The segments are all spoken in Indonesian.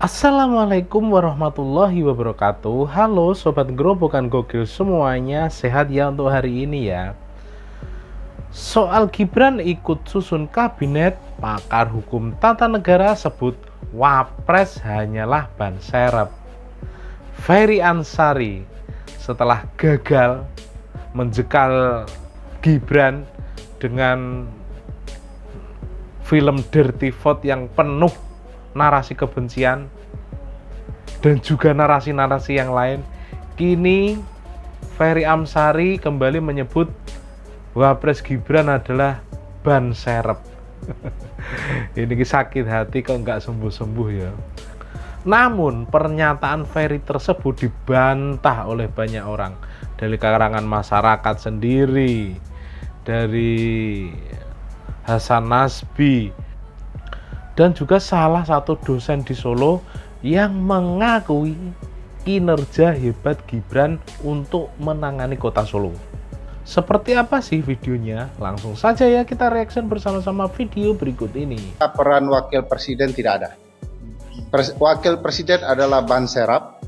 Assalamualaikum warahmatullahi wabarakatuh. Halo Sobat Gerobokan Gokil semuanya, sehat ya untuk hari ini ya. Soal Gibran ikut susun kabinet, pakar hukum tata negara sebut Wapres hanyalah ban serep. Ferry Amsari setelah gagal menjekal Gibran dengan film Dirty Vote yang penuh narasi kebencian dan juga narasi-narasi yang lain, kini Ferry Amsari kembali menyebut Wapres Gibran adalah ban serep. Ini sakit hati kok nggak sembuh-sembuh ya. Namun pernyataan Ferry tersebut dibantah oleh banyak orang, dari kalangan masyarakat sendiri, dari Hasan Nasbi, dan juga salah satu dosen di Solo yang mengakui kinerja hebat Gibran untuk menangani kota Solo. Seperti apa sih videonya? Langsung saja ya kita reaction bersama-sama video berikut ini. Peran wakil presiden tidak ada. Wakil presiden adalah ban serap,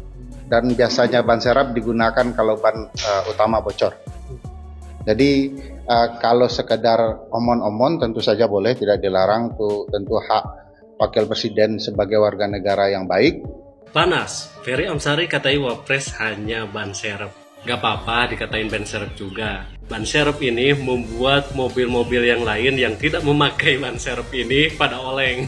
dan biasanya ban serap digunakan kalau ban utama bocor. Jadi kalau sekedar omon-omon tentu saja boleh, tidak dilarang, tentu hak wakil presiden sebagai warga negara yang baik. Panas, Ferry Amsari katai Wapres hanya ban serep. Gak apa-apa dikatain ban serep juga. Ban serep ini membuat mobil-mobil yang lain yang tidak memakai ban serep ini pada oleng.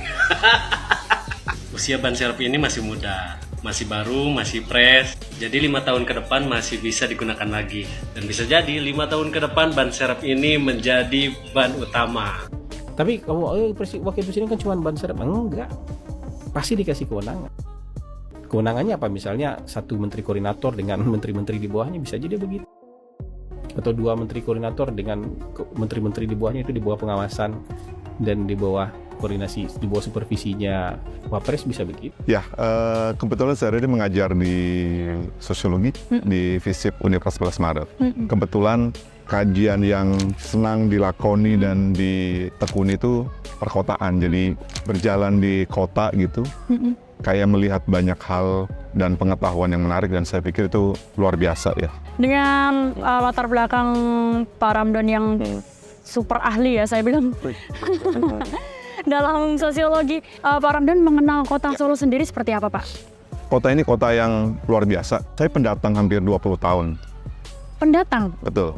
Usia ban serep ini masih muda, masih baru, masih fresh. Jadi 5 tahun ke depan masih bisa digunakan lagi. Dan bisa jadi 5 tahun ke depan ban serep ini menjadi ban utama. Tapi kalau wakil presiden kan cuma ban serep, enggak, pasti dikasih kewenangan. Kewenangannya apa? Misalnya satu menteri koordinator dengan menteri-menteri di bawahnya, bisa jadi begitu. Atau 2 menteri koordinator dengan menteri-menteri di bawahnya, itu di bawah pengawasan dan di bawah koordinasi, di bawah supervisinya Wapres, bisa begitu. Ya, kebetulan saya ini mengajar di sosiologi di FISIP Universitas 11 Maret. Kebetulan kajian yang senang dilakoni dan ditekuni itu perkotaan. Jadi berjalan di kota gitu, kayak melihat banyak hal dan pengetahuan yang menarik, dan saya pikir itu luar biasa ya. Dengan latar belakang Pak Ramdan yang super ahli ya, saya bilang. Dalam sosiologi, Pak Ramdan mengenal kota Solo sendiri seperti apa, Pak? Kota ini kota yang luar biasa. Saya pendatang hampir 20 tahun. Pendatang? Betul.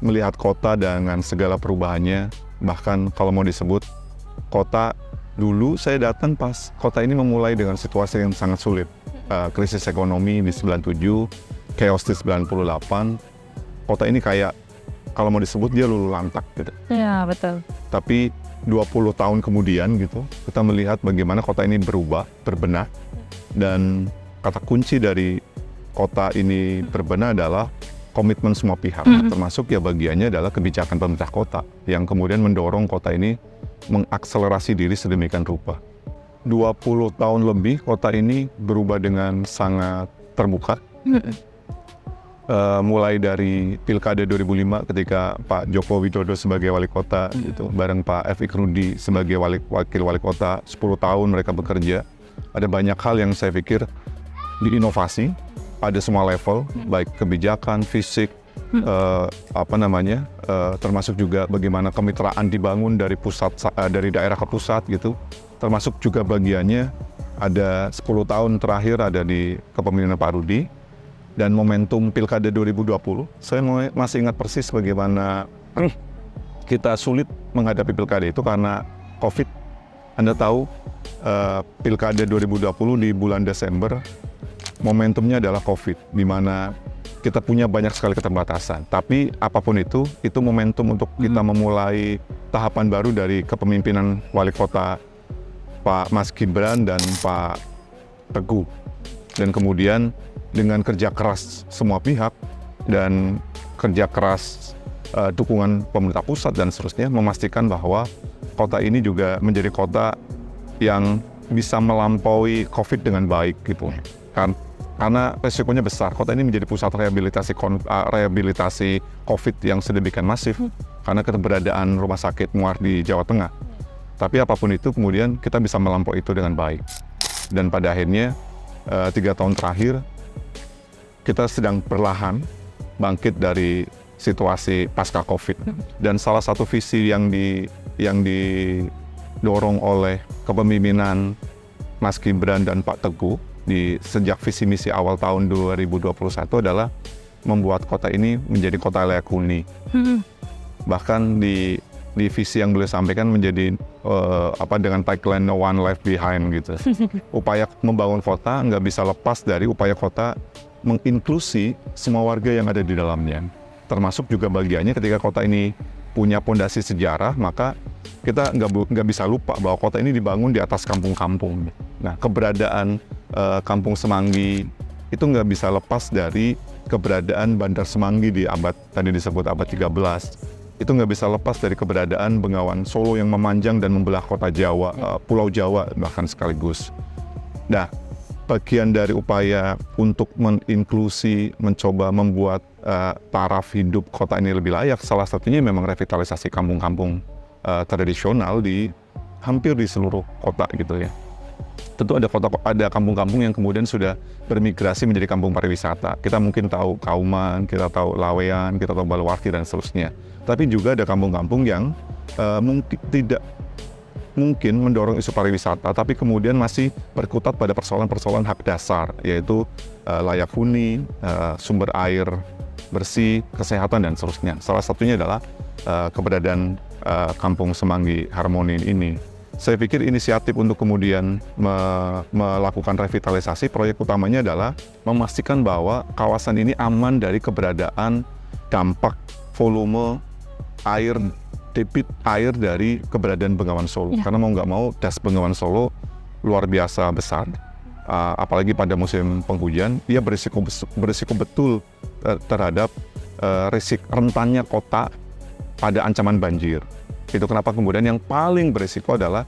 Melihat kota dengan segala perubahannya, bahkan kalau mau disebut kota, dulu saya datang pas kota ini memulai dengan situasi yang sangat sulit. Krisis ekonomi di 97, chaos di 98. Kota ini kayak, kalau mau disebut dia lulu lantak gitu. Ya, betul. Tapi 20 tahun kemudian gitu, kita melihat bagaimana kota ini berubah, berbenah. Dan kata kunci dari kota ini berbenah adalah komitmen semua pihak, termasuk ya bagiannya adalah kebijakan pemerintah kota, yang kemudian mendorong kota ini mengakselerasi diri sedemikian rupa. 20 tahun lebih kota ini berubah dengan sangat terbuka. Mulai dari Pilkada 2005 ketika Pak Joko Widodo sebagai wali kota, gitu, bareng Pak F. Ikrudi sebagai wakil wali kota, 10 tahun mereka bekerja. Ada banyak hal yang saya pikir diinovasi pada semua level, baik kebijakan, fisik, termasuk juga bagaimana kemitraan dibangun dari pusat, dari daerah ke pusat gitu. Termasuk juga bagiannya ada 10 tahun terakhir ada di kepemimpinan Pak Rudi. Dan momentum Pilkada 2020, saya masih ingat persis bagaimana kita sulit menghadapi Pilkada itu karena COVID. Anda tahu, Pilkada 2020 di bulan Desember, momentumnya adalah COVID, di mana kita punya banyak sekali keterbatasan. Tapi apapun itu momentum untuk kita memulai tahapan baru dari kepemimpinan wali kota Pak Mas Gibran dan Pak Teguh. Dan kemudian dengan kerja keras semua pihak dan kerja keras dukungan pemerintah pusat dan seterusnya, memastikan bahwa kota ini juga menjadi kota yang bisa melampaui COVID dengan baik gitu. Karena resikonya besar, kota ini menjadi pusat rehabilitasi COVID yang sedemikian masif karena keberadaan rumah sakit Muar di Jawa Tengah. Tapi apapun itu kemudian kita bisa melampaui itu dengan baik. Dan pada akhirnya 3 tahun terakhir kita sedang perlahan bangkit dari situasi pasca COVID. Dan salah satu visi yang didorong oleh kepemimpinan Mas Gibran dan Pak Teguh sejak visi misi awal tahun 2021 adalah membuat kota ini menjadi kota layak huni. Bahkan di visi yang beliau sampaikan menjadi dengan tagline "No One Left Behind" gitu. Upaya membangun kota nggak bisa lepas dari upaya kota menginklusi semua warga yang ada di dalamnya. Termasuk juga bagiannya ketika kota ini punya pondasi sejarah, maka kita nggak bisa lupa bahwa kota ini dibangun di atas kampung-kampung. Nah, keberadaan Kampung Semanggi itu nggak bisa lepas dari keberadaan Bandar Semanggi di tadi disebut abad 13. Itu nggak bisa lepas dari keberadaan Bengawan Solo yang memanjang dan membelah kota Jawa, Pulau Jawa bahkan sekaligus. Nah, bagian dari upaya untuk menginklusi, mencoba membuat taraf hidup kota ini lebih layak, salah satunya memang revitalisasi kampung-kampung tradisional hampir di seluruh kota gitu ya. Tentu ada kampung-kampung yang kemudian sudah bermigrasi menjadi kampung pariwisata. Kita mungkin tahu Kauman, kita tahu Lawean, kita tahu Baluwarti dan seterusnya. Tapi juga ada kampung-kampung yang tidak mungkin mendorong isu pariwisata, tapi kemudian masih berkutat pada persoalan-persoalan hak dasar, yaitu layak huni, sumber air bersih, kesehatan dan seterusnya. Salah satunya adalah keberadaan Kampung Semanggi Harmoni ini. Saya pikir inisiatif untuk kemudian melakukan revitalisasi, proyek utamanya adalah memastikan bahwa kawasan ini aman dari keberadaan dampak volume air, debit air dari keberadaan Bengawan Solo. Karena mau nggak mau, das Bengawan Solo luar biasa besar, apalagi pada musim penghujan, dia berisiko betul terhadap rentannya kota pada ancaman banjir. Itu kenapa kemudian yang paling berisiko adalah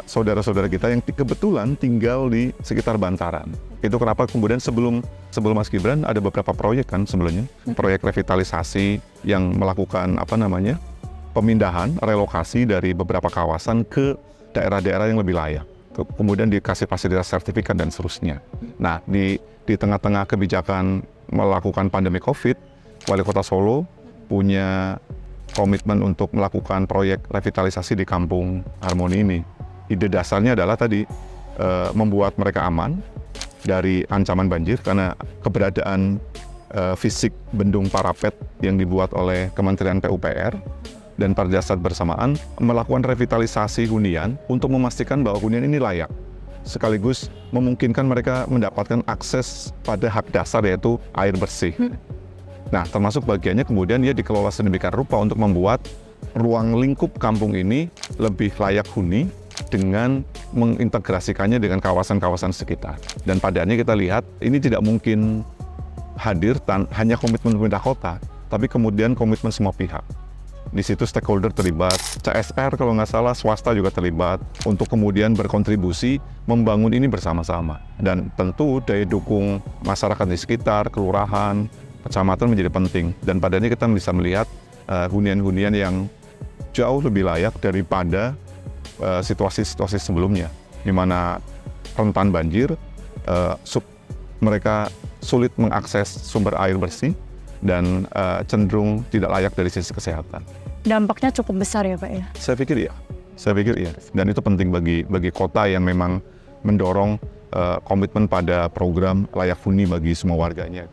saudara-saudara kita yang kebetulan tinggal di sekitar bantaran. Itu kenapa kemudian sebelum Mas Gibran ada beberapa proyek kan sebelumnya, proyek revitalisasi yang melakukan pemindahan, relokasi dari beberapa kawasan ke daerah-daerah yang lebih layak. Kemudian dikasih fasilitas sertifikat dan seterusnya. Nah, di tengah-tengah kebijakan melakukan pandemi COVID, Wali Kota Solo punya komitmen untuk melakukan proyek revitalisasi di Kampung Harmoni ini. Ide dasarnya adalah tadi membuat mereka aman dari ancaman banjir karena keberadaan fisik bendung parapet yang dibuat oleh Kementerian PUPR, dan pada saat bersamaan melakukan revitalisasi hunian untuk memastikan bahwa hunian ini layak, sekaligus memungkinkan mereka mendapatkan akses pada hak dasar yaitu air bersih. Nah, termasuk bagiannya kemudian dia dikelola sedemikian rupa untuk membuat ruang lingkup kampung ini lebih layak huni dengan mengintegrasikannya dengan kawasan-kawasan sekitar. Dan padahalnya kita lihat ini tidak mungkin hadir hanya komitmen pemerintah kota, tapi kemudian komitmen semua pihak. Di situ stakeholder terlibat, CSR kalau nggak salah, swasta juga terlibat untuk kemudian berkontribusi membangun ini bersama-sama. Dan tentu daya dukung masyarakat di sekitar, kelurahan, kecamatan menjadi penting. Dan padanya kita bisa melihat hunian-hunian yang jauh lebih layak daripada situasi-situasi sebelumnya, di mana rentan banjir, mereka sulit mengakses sumber air bersih, dan cenderung tidak layak dari sisi kesehatan. Dampaknya cukup besar ya Pak ya? Saya pikir iya. Dan itu penting bagi kota yang memang mendorong komitmen pada program layak huni bagi semua warganya.